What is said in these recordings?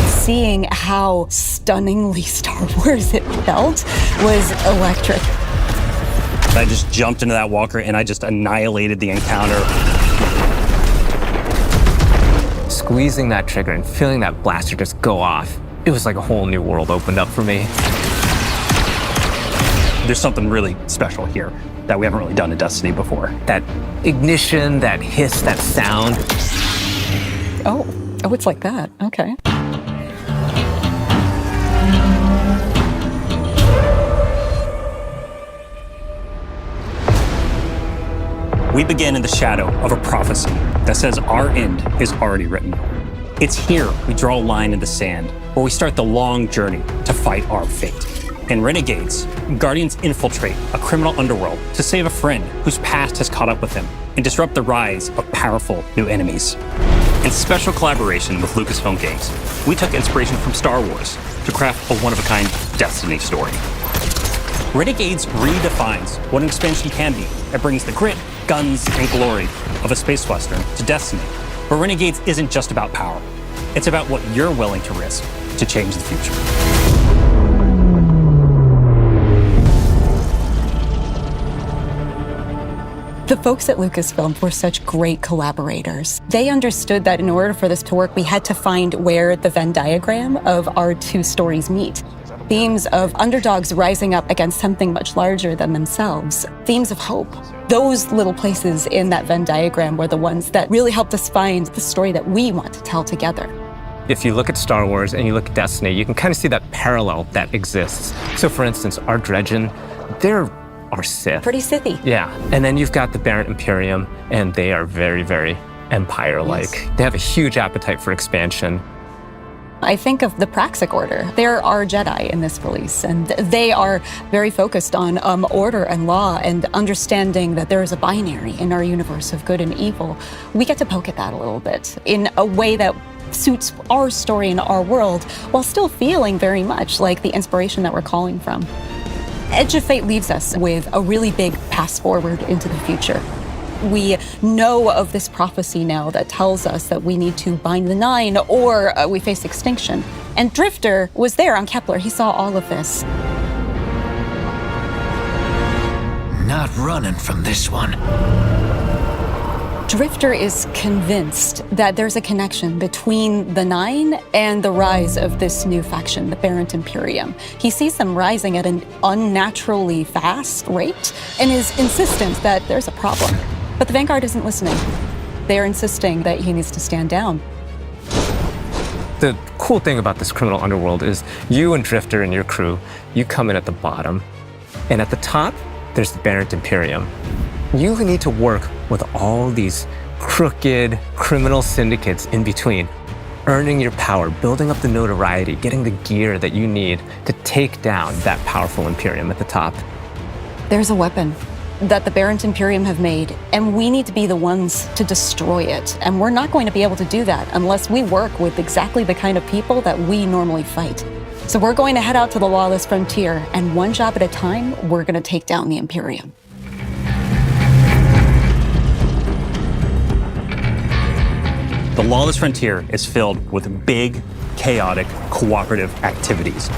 Seeing how stunningly Star Wars it felt was electric. I just jumped into that walker and I just annihilated the encounter. Squeezing that trigger and feeling that blaster just go off, it was like a whole new world opened up for me. There's something really special here that we haven't really done in Destiny before. That ignition, that hiss, that sound. Oh, it's like that. Okay. We begin in the shadow of a prophecy that says our end is already written. It's here we draw a line in the sand, where we start the long journey to fight our fate. In Renegades, Guardians infiltrate a criminal underworld to save a friend whose past has caught up with him and disrupt the rise of powerful new enemies. In special collaboration with Lucasfilm Games, we took inspiration from Star Wars to craft a one-of-a-kind Destiny story. Renegades redefines what an expansion can be. It brings the grit, guns, and glory of a space western to Destiny. But Renegades isn't just about power. It's about what you're willing to risk to change the future. The folks at Lucasfilm were such great collaborators. They understood that in order for this to work, we had to find where the Venn diagram of our two stories meet. Themes of underdogs rising up against something much larger than themselves. Themes of hope. Those little places in that Venn diagram were the ones that really helped us find the story that we want to tell together. If you look at Star Wars and you look at Destiny, you can kind of see that parallel that exists. So for instance, our Dredgen, they're our Sith. Pretty Sithy. Yeah, and then you've got the Barrett Imperium, and they are very, very Empire-like. Yes. They have a huge appetite for expansion. I think of the Praxic Order. There are Jedi in this release, and they are very focused on order and law and understanding that there is a binary in our universe of good and evil. We get to poke at that a little bit in a way that suits our story and our world, while still feeling very much like the inspiration that we're calling from. Edge of Fate leaves us with a really big pass forward into the future. We know of this prophecy now that tells us that we need to bind the Nine or we face extinction. And Drifter was there on Kepler. He saw all of this. Not running from this one. Drifter is convinced that there's a connection between the Nine and the rise of this new faction, the Barrett Imperium. He sees them rising at an unnaturally fast rate and is insistent that there's a problem. But the Vanguard isn't listening. They're insisting that he needs to stand down. The cool thing about this criminal underworld is you and Drifter and your crew, you come in at the bottom, and at the top, there's the Barrett Imperium. You need to work with all these crooked criminal syndicates in between, earning your power, building up the notoriety, getting the gear that you need to take down that powerful Imperium at the top. There's a weapon that the Barrett Imperium have made, and we need to be the ones to destroy it. And we're not going to be able to do that unless we work with exactly the kind of people that we normally fight. So we're going to head out to the Lawless frontier, and one job at a time, we're going to take down the Imperium. The Lawless frontier is filled with big, chaotic, cooperative activities.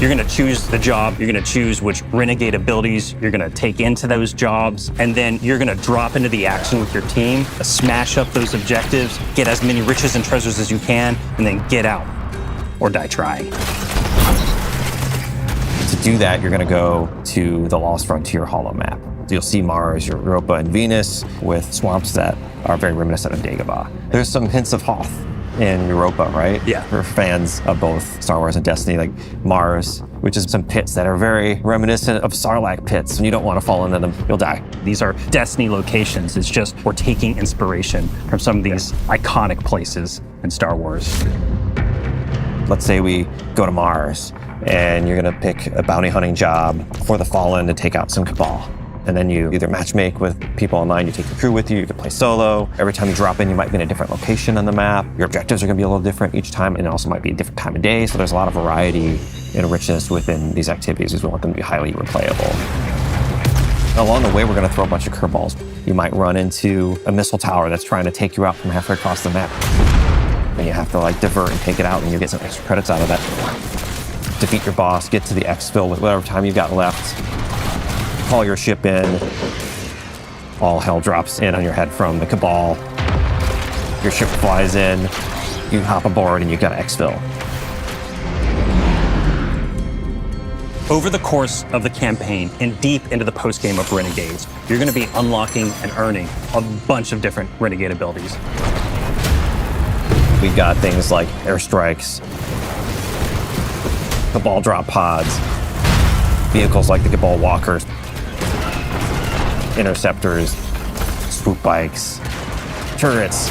You're gonna choose the job, you're gonna choose which renegade abilities you're gonna take into those jobs, and then you're gonna drop into the action with your team, smash up those objectives, get as many riches and treasures as you can, and then get out or die trying. To do that, you're gonna go to the Lost Frontier holo map. You'll see Mars, Europa, and Venus with swamps that are very reminiscent of Dagobah. There's some hints of Hoth in Europa, right? Yeah. For fans of both Star Wars and Destiny, like Mars, which is some pits that are very reminiscent of Sarlacc pits, and you don't want to fall into them, you'll die. These are Destiny locations. It's just we're taking inspiration from some of these iconic places in Star Wars. Let's say we go to Mars, and you're gonna pick a bounty hunting job for the Fallen to take out some Cabal. And then you either matchmake with people online, you take your crew with you, you can play solo. Every time you drop in, you might be in a different location on the map. Your objectives are gonna be a little different each time, and it also might be a different time of day. So there's a lot of variety and richness within these activities, as we want them to be highly replayable. Along the way, we're gonna throw a bunch of curveballs. You might run into a missile tower that's trying to take you out from halfway across the map. And you have to like divert and take it out, and you get some extra credits out of that. Defeat your boss, get to the exfil with whatever time you've got left. Call your ship in. All hell drops in on your head from the Cabal. Your ship flies in. You hop aboard, and you've got to exfil. Over the course of the campaign and deep into the post-game of Renegades, you're going to be unlocking and earning a bunch of different Renegade abilities. We got things like airstrikes, Cabal drop pods, vehicles like the Cabal walkers, interceptors, swoop bikes, turrets.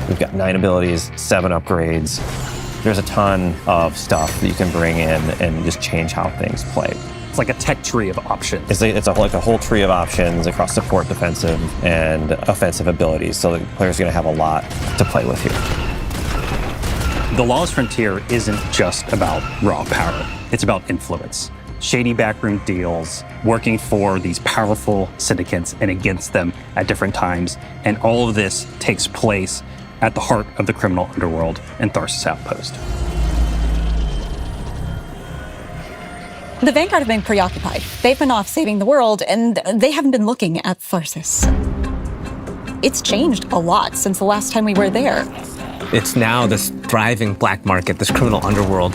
We've got 9 abilities, 7 upgrades. There's a ton of stuff that you can bring in and just change how things play. It's like a tech tree of options. It's like a whole tree of options across support, defensive, and offensive abilities. So the player's going to have a lot to play with here. The Lawless Frontier isn't just about raw power. It's about influence. Shady backroom deals, working for these powerful syndicates and against them at different times. And all of this takes place at the heart of the criminal underworld and Tharsis Outpost. The Vanguard have been preoccupied. They've been off saving the world, and they haven't been looking at Tharsis. It's changed a lot since the last time we were there. It's now this thriving black market, this criminal underworld.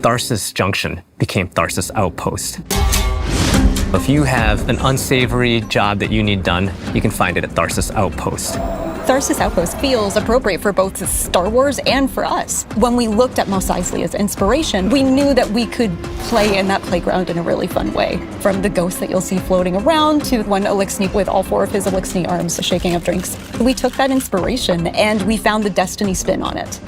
Tharsis Junction became Tharsis Outpost. If you have an unsavory job that you need done, you can find it at Tharsis Outpost. Tharsis Outpost feels appropriate for both Star Wars and for us. When we looked at Mos Eisley as inspiration, we knew that we could play in that playground in a really fun way. From the ghosts that you'll see floating around to one Elixni with all 4 of his Elixni arms shaking up drinks. We took that inspiration and we found the Destiny spin on it.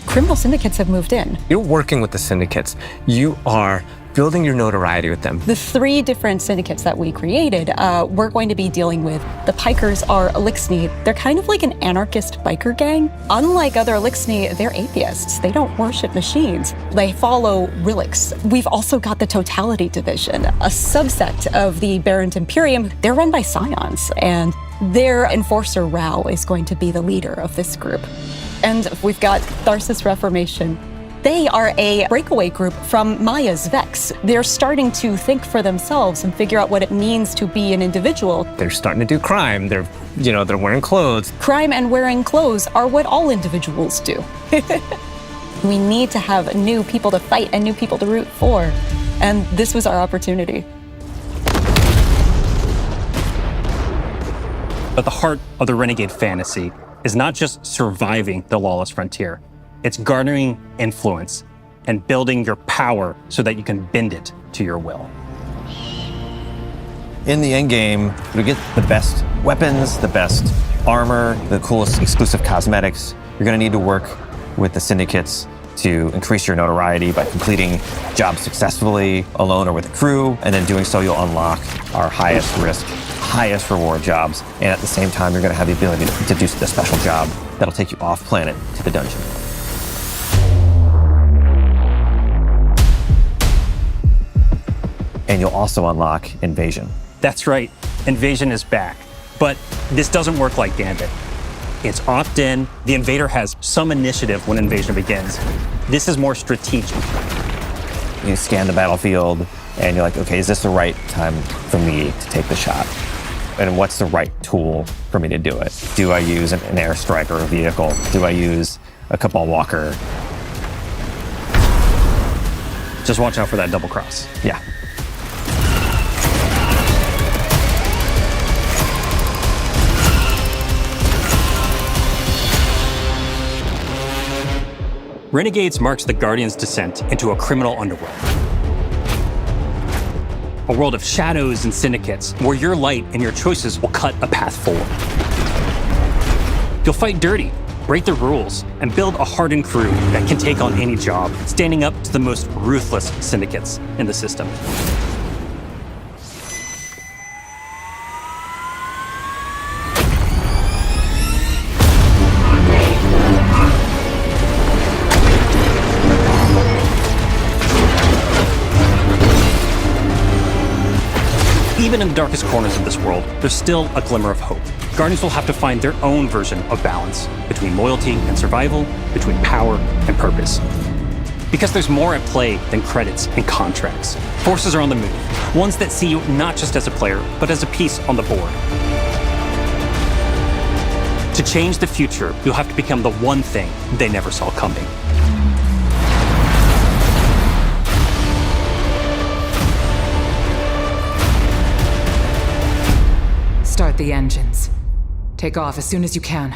Criminal syndicates have moved in. You're working with the syndicates. You are building your notoriety with them. The 3 different syndicates that we created, we're going to be dealing with. The Pikers are Elixni. They're kind of like an anarchist biker gang. Unlike other Elixni, they're atheists. They don't worship machines. They follow relics. We've also got the Totality Division, a subset of the Barrent Imperium. They're run by Scions, and their enforcer Rao is going to be the leader of this group. And we've got Tharsis Reformation. They are a breakaway group from Maya's Vex. They're starting to think for themselves and figure out what it means to be an individual. They're starting to do crime. They're wearing clothes. Crime and wearing clothes are what all individuals do. We need to have new people to fight and new people to root for. And this was our opportunity. But the heart of the Renegade fantasy is not just surviving the Lawless Frontier. It's garnering influence and building your power so that you can bend it to your will. In the end game, you get the best weapons, the best armor, the coolest exclusive cosmetics. You're going to need to work with the syndicates to increase your notoriety by completing jobs successfully alone or with a crew, and then doing so you'll unlock our highest risk, highest reward jobs, and at the same time you're going to have the ability to do the special job that'll take you off planet to the dungeon. And you'll also unlock Invasion. That's right, Invasion is back. But this doesn't work like Gambit. It's opt-in. The invader has some initiative when Invasion begins. This is more strategic. You scan the battlefield and you're like, okay, is this the right time for me to take the shot? And what's the right tool for me to do it? Do I use an airstrike or a vehicle? Do I use a Cabal walker? Just watch out for that double cross. Yeah. Renegades marks the Guardian's descent into a criminal underworld. A world of shadows and syndicates where your light and your choices will cut a path forward. You'll fight dirty, break the rules, and build a hardened crew that can take on any job, standing up to the most ruthless syndicates in the system. even in the darkest corners of this world, there's still a glimmer of hope. Guardians will have to find their own version of balance between loyalty and survival, between power and purpose. Because there's more at play than credits and contracts. Forces are on the move, ones that see you not just as a player, but as a piece on the board. To change the future, you'll have to become the one thing they never saw coming. Start the engines. Take off as soon as you can.